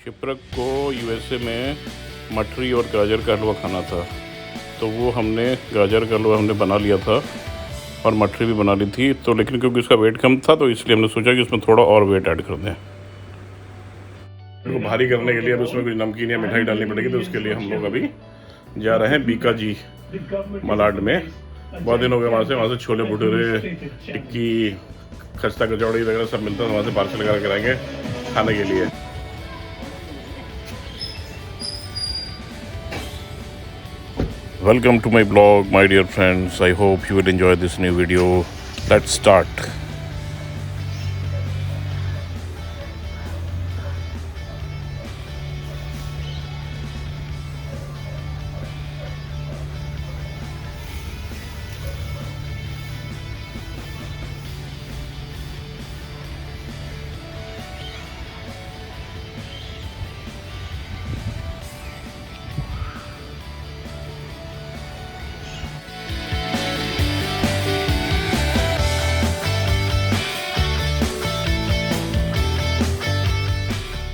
शिप्रक को यूएसए में मठरी और गाजर का हलवा खाना था, तो वो हमने गाजर का हलवा हमने बना लिया था और मठरी भी बना ली थी। तो लेकिन क्योंकि उसका वेट कम था तो इसलिए हमने सोचा कि उसमें थोड़ा और वेट ऐड कर दें। इसको भारी करने के लिए अब उसमें कुछ नमकीन या मिठाई डालनी पड़ेगी, तो उसके लिए हम लोग अभी जा रहे हैं बीका जी मलाड में। बहुत दिन हो गए वहाँ से छोले भटूरे, टिक्की, खस्ता कचौड़ी वगैरह सब मिलता है, वहाँ से पार्सल करा कराएंगे खाने के लिए। Welcome to my blog, my dear friends. I hope you will enjoy this new video. Let's start.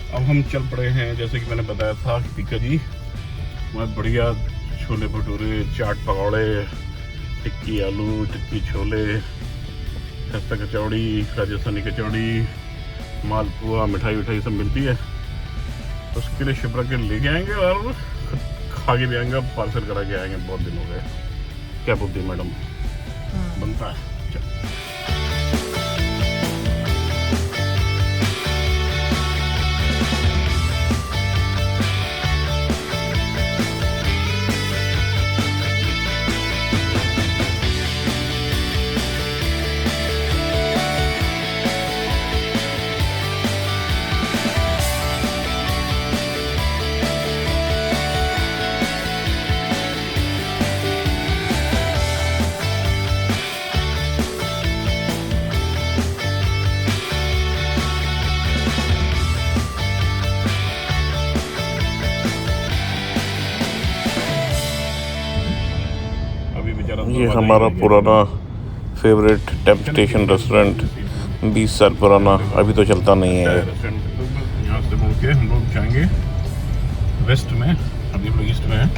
अब हम चल पड़े हैं, जैसे कि मैंने बताया था कि बीका जी बहुत बढ़िया छोले भटूरे, चाट पकौड़े, टिक्की आलू, टिक्की छोले, खस्ता कचौड़ी, राजस्थानी कचौड़ी, मालपुआ, मिठाई विठाई सब मिलती है। उसके लिए शिप्रा के लेके आएंगे और खा के भी आएंगे, पार्सल करा के आएंगे। बहुत दिन हो गए। क्या बोलती है मैडम? बनता है। ये हमारा पुराना फेवरेट टेम्पटेशन रेस्टोरेंट, 20 साल पुराना, अभी तो चलता नहीं है। यहाँ से मुड़ के हम लोग जाएंगे वेस्ट में। अभी हम लोग ईस्ट में हैं,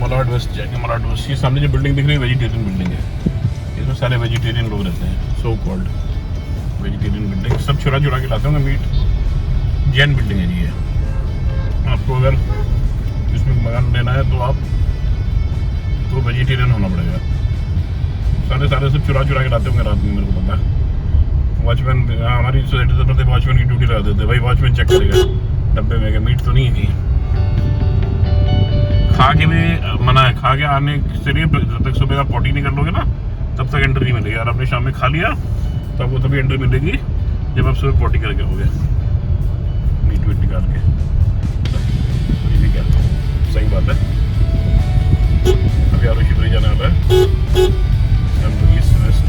मलाड वेस्ट जाएंगे। मलाड वेस्ट, ये सामने जो बिल्डिंग दिख रही है वेजिटेरियन बिल्डिंग है। इसमें सारे वेजिटेरियन लोग रहते हैं, सो कॉल्ड वेजिटेरियन बिल्डिंग। सब चुरा चुरा के लाते होंगे मीट। जैन बिल्डिंग है जी ये। आपको अगर इसमें मकान लेना है तो वेजिटेरियन होना पड़ेगा। सारे सब चुरा के लाते होंगे रात में, मेरे को पता है। वॉचमैन, हमारी सोसाइटी से पड़ते वॉचमैन की ड्यूटी लगा देते, भाई वॉचमैन चेक करेगा डब्बे में कि मीट तो नहीं है कहीं। खा के भी मना है, खा के आने से लिए जब तक सुबह का पॉटी नहीं कर लोगे ना तब तक एंट्री नहीं मिलेगी। और आपने शाम में खा लिया तो आपको तभी एंट्री मिलेगी जब आप सुबह पॉटी करके होगे, मीट वीट निकाल के। तो ये भी क्या सही बात है। अभी आरो शिवरी जाने वाला है, हम लोग ईस्ट वेस्ट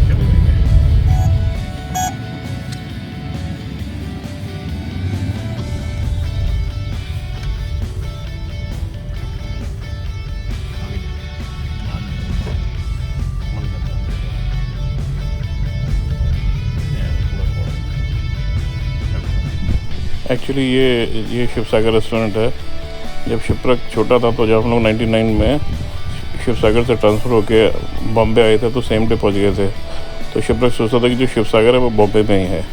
चले जाएंगे। एक्चुअली ये शिव सागर रेस्टोरेंट है। जब शिप्रक छोटा था तो जब हम लोग 99 में शिव सागर से ट्रांसफ़र होके बॉम्बे आए थे तो सेम डे पहुंच गए थे। तो शिप्रक सोचता था कि जो शिव सागर है वो बॉम्बे में ही है,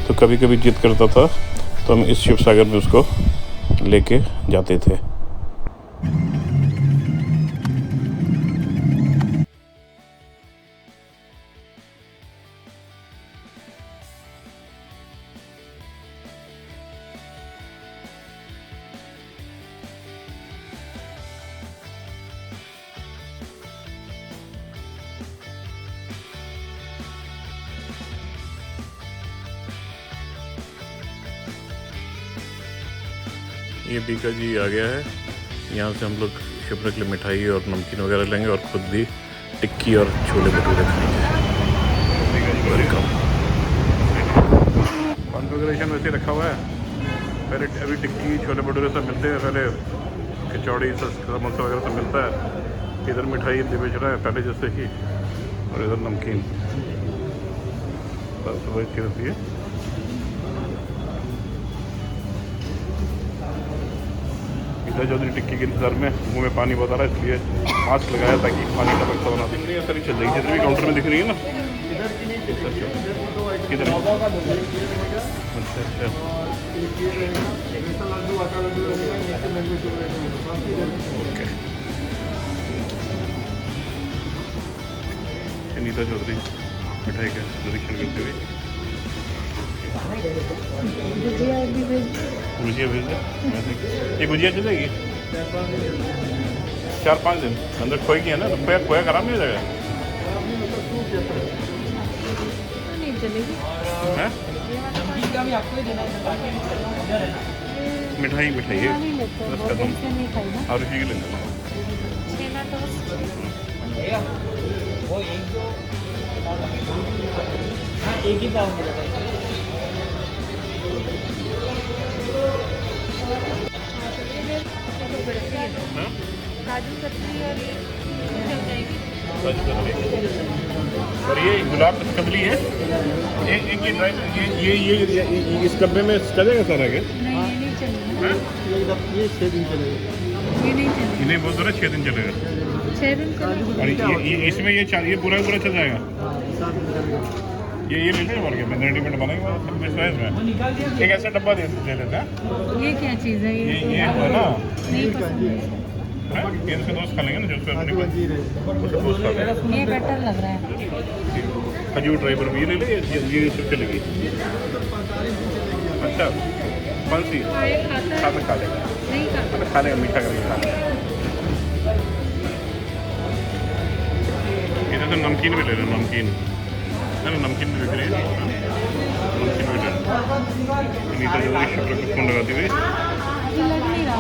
तो कभी कभी जिद करता था तो हम इस शिव सागर में उसको लेके जाते थे। ये बीका जी आ गया है। यहाँ से हम लोग शिप्रा के लिए मिठाई और नमकीन वगैरह लेंगे और ख़ुद भी टिक्की और छोले भटूरे खाएंगे। वेलकम। कॉन्फ़िगरेशन वैसे रखा हुआ है। पहले अभी टिक्की छोले भटूरे सब मिलते हैं, पहले कचौड़ी समोसा वगैरह सब मिलता है। इधर मिठाई बेच रहा है पहले जैसे ही, और इधर नमकीन बस वही रहती है। नीता चौधरी टिक्की के इंतजार में, मुँह में पानी बहुत आ रहा है इसलिए मास्क लगाया ताकि पानी टपकता बना दिख रही है। सर चल रही है जितनी भी काउंटर में दिख रही है ना। किधर? अच्छा अच्छा। ओके। नीता चौधरी मिठाई का निरीक्षण करते हुए। गुजिया भेज दे। ये गुजिया चलेगी 4-5 दिन अंदर। खोए की है ना, तो खोया खराब नहीं हो जाएगा? नहीं चलेगी। हैं? मिठाई मिठाई है बस खत्म। और इसी के लिए एक ही पाव मिलेगा। काजू कतली और और ये गुलाब कतली है। एक ये ड्राई ये इस डब्बे में चलेगा सारा क्या? नहीं, ये नहीं चलेगा। ये 6 दिन चलेगा। ये नहीं चलेगा। इन्हें बोल दो ना 6 दिन चलेगा। 6 दिन चलेगा। और ये इसमें ये पूरा चल जाएगा। 7 दिन चलेगा। ये ले लें और क्या मैं रेडीमेड बनाएंगे में एक ऐसा डब्बा दे देते हैं। ये क्या चीज़ है? ये है ना, नहीं पसंद है। ये इसमें दोस्त खा लेंगे ना जो उसमें अपने काजू अंजीर है। दोस्त खा लेंगे। ये बेटर लग रहा है। खजूर ड्राइवर भी ये ले ले, ये सब चलेगी। अच्छा कौन सी? खाता खा लेगा। नहीं खाता। खा लेगा, मीठा करके खा लेगा। इधर तो नमकीन भी ले रहे, नमकीन है ना, नमकीन भी बिक रही है। नमकीन भी ले रहे। नीता चौधरी शुक्र को फोन लगाती हुई ये लग नहीं रहा।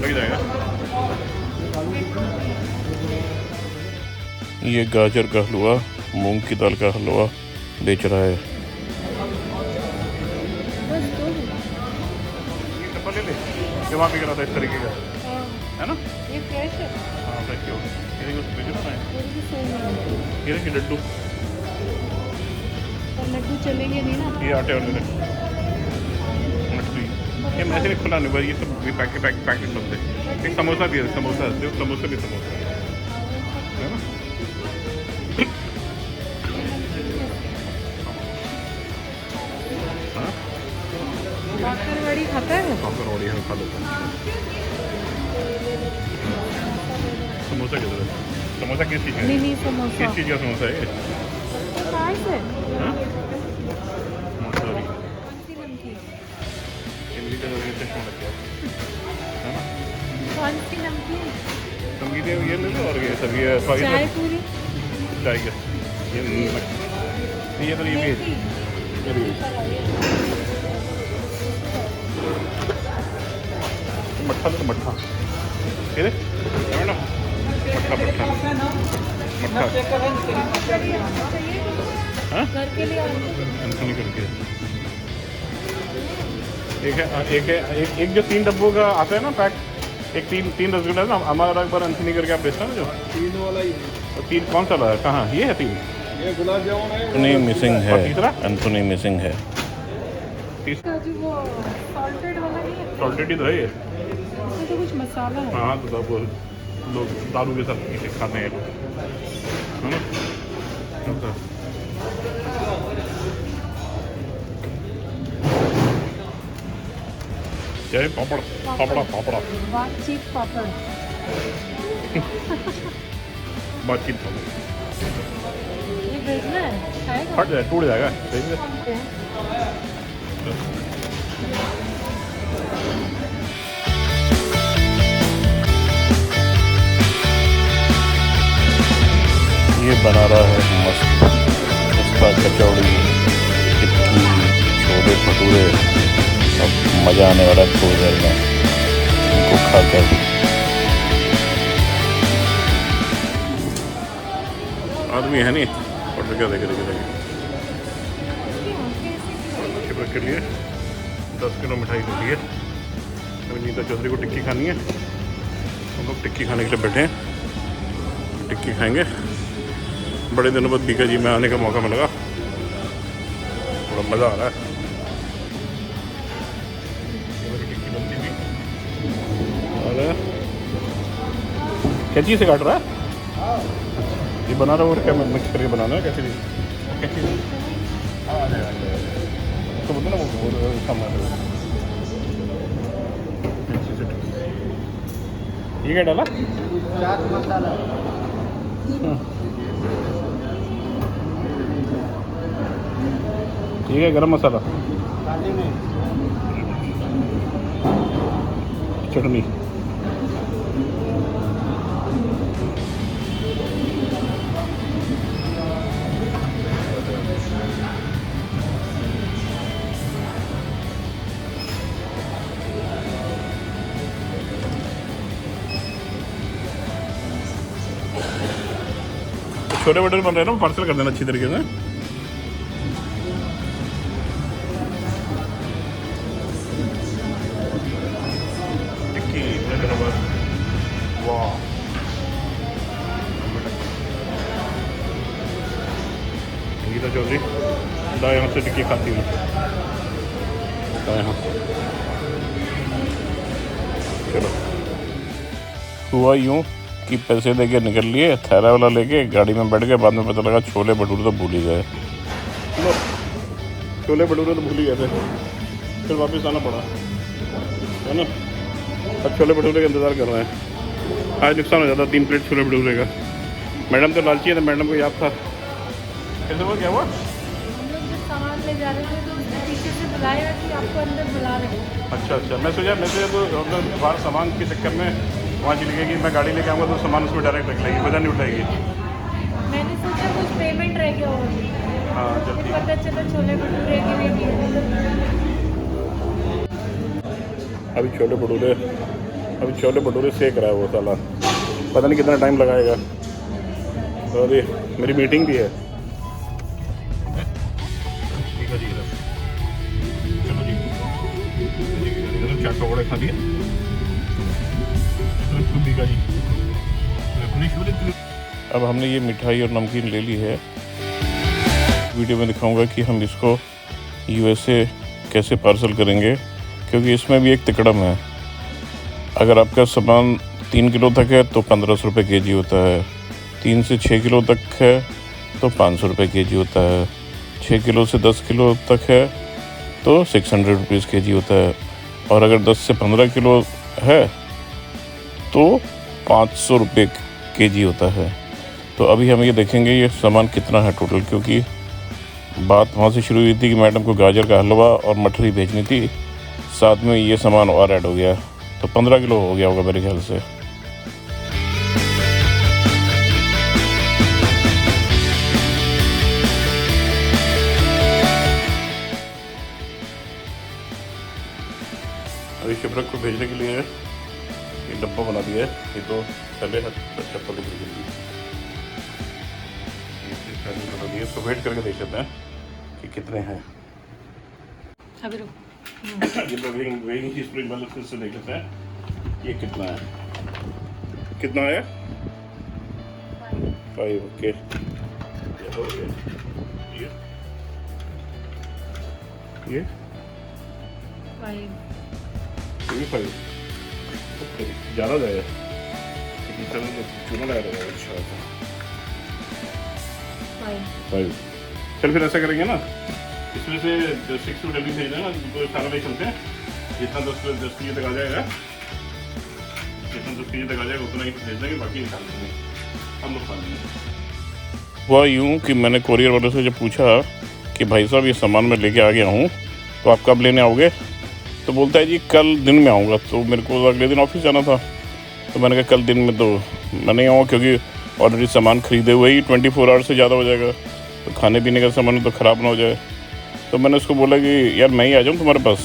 लग जाएगा। ये गाजर का हलवा, मूंग की दाल का हलवा बेच रहा है। बस दो। डब्बा ले ले जो वहाँ पे करा था इस तरीके का, है ना? ये फ्रेश है। हाँ फ्रेश हो। ये देखो भेजो ना, ये भी सही है। ये देखिए लड्डू, पर लड्डू चलेंगे नहीं ना। ये आटे वाले मछली, ये ऐसे नहीं खुला नहीं भाई, ये सब पैकेट बनते। एक समोसा भी है, समोसा देखो, समोसा भी समोसा है ना। हाँ बाकरवाड़ी खाता है। बाकरवाड़ी हम खा लेते हैं। समोसा किधर है? समोसा किस चीज़ का है? मिनी समोसा। किस चीज़ का समोसा है ये? कहाँ से? हाँ? मसूरी। कौन सी नमकीन? इमली का जरूर चश्मा लग गया है ना। कौन सी नमकीन? संगीत ये ले लो और ये सब ये चाय पूरी। चाय के ये तो ये भी मेथी। ये भी मट्ठा तो मट्ठा ये देख मैडम, मट्ठा मट्ठा मट्ठा। हाँ घर के लिए एंथोनी करके एक जो 3 डब्बों का आता है ना पैक, एक तीन रसगुल्ला है ना हमारा, एक बार एंथोनी करके आप बेचते हैं ना जो 3 वाला ही है। तो 3 कौन सा है? कहाँ ये है 3? ये गुलाब जामुन है। एंथोनी मिसिंग है। तीसरा एंथोनी मिसिंग है। जो वो सॉल्टेड वाला नहीं है, सॉल्टेड ही तो है ये। इसमें तो कुछ मसाला है। हाँ तो सब लोग दारू के साथ पीते खाते हैं लोग, है ना। अच्छा क्या है? पापड़ पापड़ा बातचीत पापड़। बातचीत ये भेजना है, खाएगा? फट जाए, टूट जाएगा। सही है। ये बना रहा है मस्त उसका कचौड़ी, टिक्की, छोले भटूरे, सब मज़ा आने वाला है थोड़ी देर में इनको खाकर। आदमी है नहीं और क्या देखे शिवराज के लिए 10 किलो मिठाई लेती है। अभी नीता चौधरी को टिक्की खानी है, हम लोग टिक्की खाने के लिए बैठे हैं, टिक्की खाएंगे। बड़े दिनों बाद बीका जी में आने का मौका मिलेगा, थोड़ा मज़ा आ रहा है। टिक्की बनती हुई और कैंची से काट रहा है? ये बना रहा है और क्या मिक्स करके बनाना है कैसे भी? कैंची से हाँ आ जाएगा तो बोलते ना वो सामान कैंची से ये क्या डाला? चाट मसाला ठीक है गरम मसाला काली मिर्च चटनी छोले भटूरे बन रहे हैं ना पार्सल कर देना अच्छी तरीके से वाह गीता चौधरी दा यहाँ से टिक्की खाती हूँ यहाँ चलो हुआ यूँ कि पैसे देके निकल लिए थैला वाला लेके गाड़ी में बैठ गए बाद में पता लगा छोले भटूरे तो भूल ही गए छोले भटूरे तो भूल ही गए थे फिर वापस आना पड़ा है ना अब छोले भटूरे का इंतज़ार कर रहे हैं आज नुकसान हो जाता 3 प्लेट छोले भटूरे का मैडम तो लालची है तो मैडम को याद था कैसे हुआ क्या हुआ हम लोग जब सामान ले जा रहे थे तो उसने पीछे से बुलाया कि आपको अंदर बुला रहे हैं। अच्छा मैं सोचा मैं तो हम लोग बाहर सामान के चक्कर में वहाँ चली गई कि मैं गाड़ी लेके आऊँगा तो सामान उसमें डायरेक्ट रख लेगी वजह नहीं उठाएगी मैंने सोचा कुछ पेमेंट रह गया होगा हाँ जब फिर पता चला छोले भटूरे की भी अभी छोले भटूरे सेक रहा है वो साला पता नहीं कितना टाइम लगाएगा तो अभी मेरी मीटिंग भी है चलो जी चाट पकौड़े खा दिए अब हमने ये मिठाई और नमकीन ले ली है वीडियो में दिखाऊंगा कि हम इसको यूएसए कैसे पार्सल करेंगे क्योंकि इसमें भी एक तिकड़म है अगर आपका सामान 3 किलो तक है तो 1500 रुपये केजी होता है 3 से 6 किलो तक है तो 500 रुपये केजी होता है 6 किलो से 10 किलो तक है तो 600 रुपीज़ केजी होता है और अगर 10 से 15 किलो है तो 500 रुपये केजी होता है तो अभी हम ये देखेंगे ये सामान कितना है टोटल क्योंकि बात वहाँ से शुरू हुई थी कि मैडम को गाजर का हलवा और मठरी भेजनी थी साथ में ये सामान और ऐड हो गया तो 15 किलो हो गया होगा मेरे ख्याल से अभी शिवरक को भेजने के लिए ये डब्बा बना दिया है ये तो पहले चप्पल बना दिए इसको वेट करके देख लेते हैं कि कितने हैं ये तो वेइंग स्प्रिंग वाले फिर से देख लेते हैं ये कितना है 5 ओके ये 5 ज़्यादा जाएगा चूना लगा रहेगा अच्छा 5 चल फिर ऐसा करेंगे ना इसमें से 6 टू डब्ल्यू भेजना ना तो सारा ले चलते हैं जितना 10 केजी तक आ जाएगा उतना ही भेज देंगे बाकी निकाल देंगे हम लोग खा लेंगे हुआ यूँ कि मैंने कोरियर वाले से जब पूछा कि भाई साहब ये सामान मैं लेके आ गया हूँ तो आप कब लेने आओगे तो बोलता है जी कल दिन में आऊँगा तो मेरे को अगले दिन ऑफिस जाना था तो मैंने कहा कल दिन में तो मैं नहीं आऊँगा क्योंकि ऑलरेडी सामान खरीदे हुए ही 24 आवर्स से ज़्यादा हो जाएगा तो खाने पीने का सामान तो ख़राब ना हो जाए तो मैंने उसको बोला कि यार मैं ही आ जाऊँ तुम्हारे पास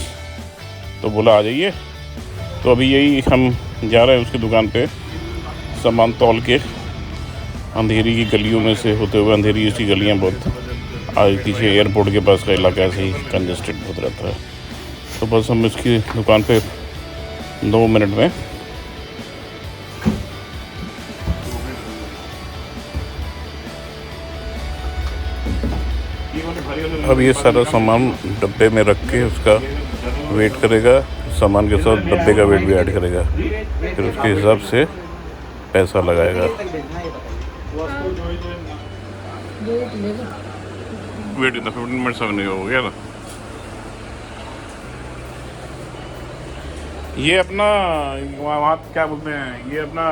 तो बोला आ जाइए तो अभी यही हम जा रहे हैं उसकी दुकान पे सामान तौल के अंधेरी की गलियों में से होते हुए अंधेरी उसकी गलियाँ बहुत आगे पीछे एयरपोर्ट के पास का इलाका ऐसे ही कंजेस्टेड बहुत रहता है तो बस हम इसकी दुकान पे 2 मिनट में अब ये सारा सामान डब्बे में रख के उसका वेट करेगा सामान के साथ डब्बे का वेट भी ऐड करेगा फिर उसके हिसाब से पैसा लगाएगा। वेट इन द 15 मिनट्स हो गया ना। ये अपना वहाँ क्या बोलते हैं, ये अपना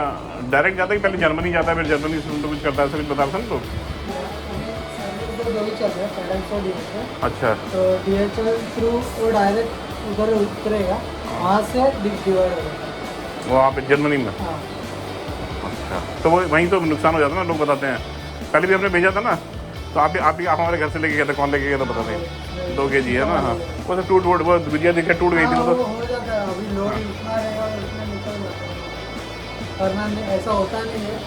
डायरेक्ट जाता है कि पहले जर्मनी जाता है फिर जर्मनी से कुछ करता है, ऐसा कुछ बता सकते हो? अच्छा, तो DHL थ्रू वो डायरेक्ट उधर उतरेगा, वहाँ से डिवाइड होगा वहाँ पे जर्मनी में। हाँ। अच्छा, तो वो वहीं तो नुकसान हो जाता है ना, लोग बताते हैं। पहले भी हमने भेजा था ना, तो आप हमारे घर से लेके गए थे, कौन लेके गया था पता नहीं, 2 kg है ना। हाँ, वो तो टूट वो गुजिया दिखा टूट गई थी हाँ, वो वो तो। हो जाता है, अभी लोग इतना रहेगा और इतना निकल जाता है, वरना नहीं ऐसा होता नहीं है।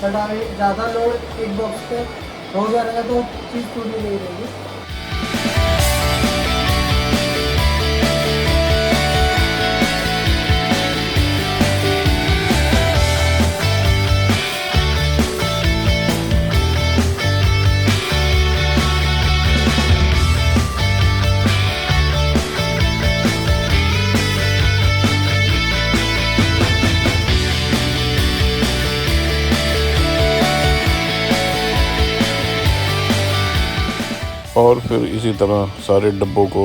बट अभी ज़्यादा लोड एक बॉक्स पे हो जा रहेगा तो चीज़ टूट ही नहीं रहेगी। और फिर इसी तरह सारे डब्बों को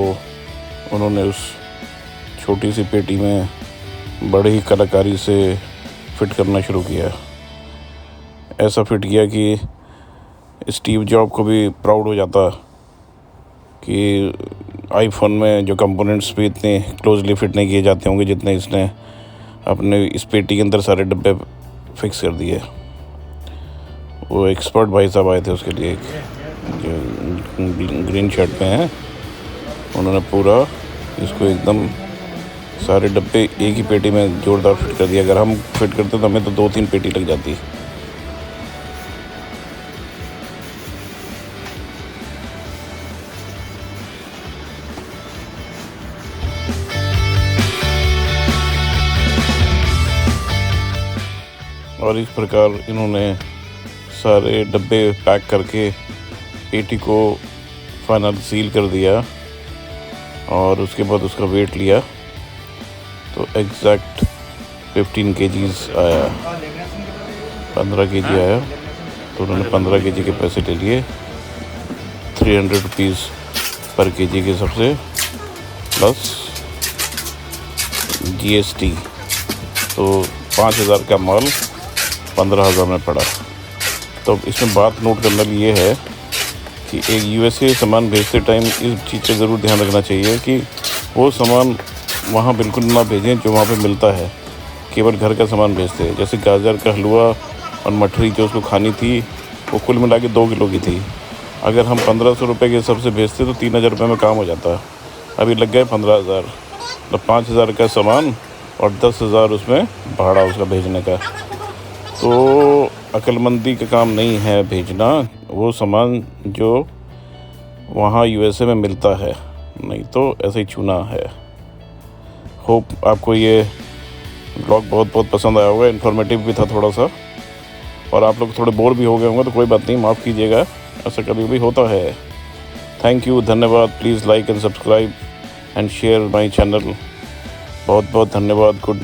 उन्होंने उस छोटी सी पेटी में बड़ी ही कलाकारी से फिट करना शुरू किया। ऐसा फिट किया कि स्टीव जॉब को भी प्राउड हो जाता कि आईफोन में जो कंपोनेंट्स भी इतने क्लोजली फिट नहीं किए जाते होंगे जितने इसने अपने इस पेटी के अंदर सारे डब्बे फिक्स कर दिए। वो एक्सपर्ट भाई साहब आए थे उसके लिए, जो ग्रीन शर्ट में हैं, उन्होंने पूरा इसको एकदम सारे डब्बे एक ही पेटी में जोरदार फिट कर दिया। अगर हम फिट करते तो हमें तो 2-3 पेटी लग जाती। और इस प्रकार इन्होंने सारे डब्बे पैक करके पेटी को फाइनल सील कर दिया और उसके बाद उसका वेट लिया तो एग्जैक्ट 15 kgs आया, 15 kg आया। तो उन्होंने 15 kg के पैसे ले लिए, 300 रुपीज़ पर kg के हिसाब से प्लस GST। तो 5,000 का माल 15,000 में पड़ा। तो इसमें बात नोट करने वाली ये है कि एक USA सामान भेजते टाइम इस चीज़ पे ज़रूर ध्यान रखना चाहिए कि वो सामान वहाँ बिल्कुल ना भेजें जो वहाँ पे मिलता है, केवल घर का सामान भेजते हैं। जैसे गाजर का हलवा और मठरी जो उसको खानी थी वो कुल मिला के 2 किलो की थी। अगर हम 1,500 रुपये के हिसाब से भेजते तो 3,000 रुपये में काम हो जाता। अभी लग गए 15,000, मतलब 5,000 का सामान और 10,000 उसमें भाड़ा उसका भेजने का। तो अक्लमंदी का काम नहीं है भेजना वो सामान जो वहाँ USA में मिलता है, नहीं तो ऐसे ही चुना है। होप आपको ये ब्लॉग बहुत पसंद आया होगा, इन्फॉर्मेटिव भी था थोड़ा सा, और आप लोग थोड़े बोर भी हो गए होंगे तो कोई बात नहीं, माफ़ कीजिएगा, ऐसा कभी भी होता है। थैंक यू, धन्यवाद। Please like and subscribe and share my channel. बहुत धन्यवाद। गुड